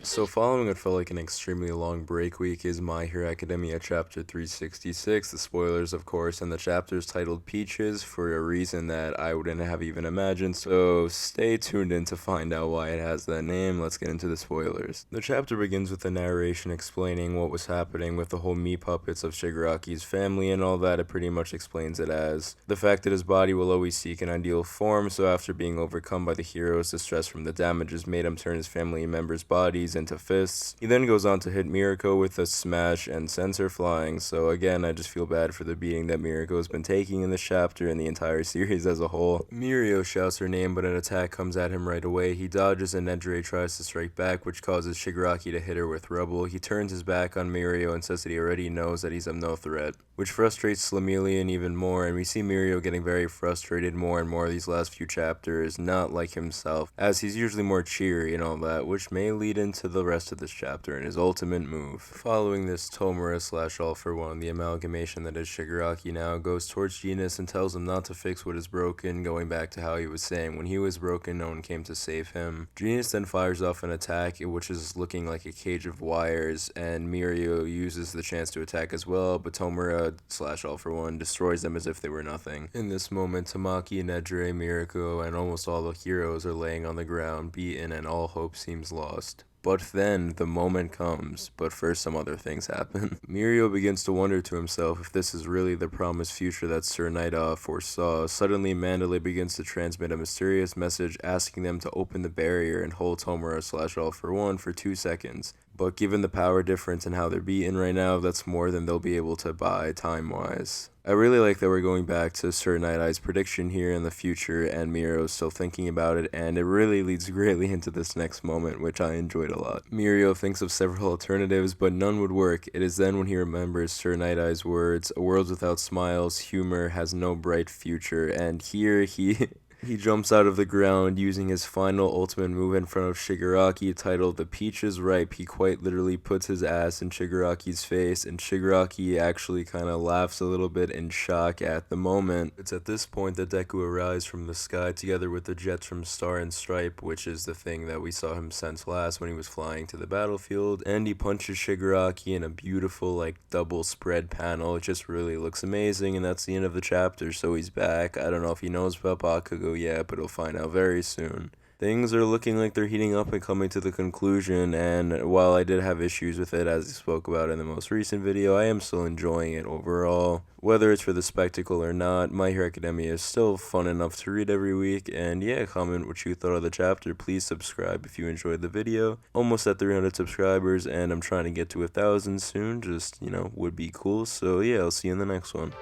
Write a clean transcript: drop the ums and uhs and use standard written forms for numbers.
So following what felt like an extremely long break week is My Hero Academia Chapter 366, the spoilers of course, and the chapter is titled Peaches for a reason that I wouldn't have even imagined, so stay tuned in to find out why it has that name. Let's get into the spoilers. The chapter begins with the narration explaining what was happening with the whole meat puppets of Shigaraki's family and all that. It pretty much explains it as the fact that his body will always seek an ideal form, so after being overcome by the heroes, the stress from the damages made him turn his family members' bodies into fists. He then goes on to hit Miriko with a smash and sends her flying, so again I just feel bad for the beating that Miriko has been taking in this chapter and the entire series as a whole. Mirio shouts her name, but an attack comes at him right away. He dodges and Nedre tries to strike back, which causes Shigaraki to hit her with rubble. He turns his back on Mirio and says that he already knows that he's of no threat, which frustrates Slamelian even more, and we see Mirio getting very frustrated more and more these last few chapters, not like himself, as he's usually more cheery and all that, which may lead into the rest of this chapter and his ultimate move. Following this, Tomura / All for One, the amalgamation that is Shigaraki now, goes towards Genis and tells him not to fix what is broken, going back to how he was saying when he was broken no one came to save him. Genis then fires off an attack which is looking like a cage of wires, and Mirio uses the chance to attack as well, but Tomura / All for One destroys them as if they were nothing. In this moment, Tamaki, Nedre, Miriko, and almost all the heroes are laying on the ground, beaten, and all hope seems lost. But then, the moment comes, but first some other things happen. Mirio begins to wonder to himself if this is really the promised future that Sir Nightoff foresaw. Suddenly, Mandalay begins to transmit a mysterious message asking them to open the barrier and hold Tomura / All for One for 2 seconds. But given the power difference and how they're beaten right now, that's more than they'll be able to buy time-wise. I really like that we're going back to Sir Night Eye's prediction here in the future, and Mirio's still thinking about it, and it really leads greatly into this next moment, which I enjoyed a lot. Mirio thinks of several alternatives, but none would work. It is then when he remembers Sir Night Eye's words, "A world without smiles, humor has no bright future," and here he jumps out of the ground using his final ultimate move in front of Shigaraki titled "The Peach is Ripe." He quite literally puts his ass in Shigaraki's face, and Shigaraki actually kind of laughs a little bit in shock at the moment. It's at this point that Deku arrives from the sky together with the jets from Star and Stripe, which is the thing that we saw him sense last when he was flying to the battlefield, and he punches Shigaraki in a beautiful like double spread panel. It just really looks amazing, and that's the end of the chapter, so he's back. I don't know if he knows about Bakugo yet, but he'll find out very soon. Things are looking like they're heating up and coming to the conclusion, and while I did have issues with it as I spoke about in the most recent video, I am still enjoying it overall. Whether it's for the spectacle or not, My Hero Academia is still fun enough to read every week, and yeah, comment what you thought of the chapter. Please subscribe if you enjoyed the video. Almost at 300 subscribers, and I'm trying to get to 1,000 soon, just, would be cool. So yeah, I'll see you in the next one.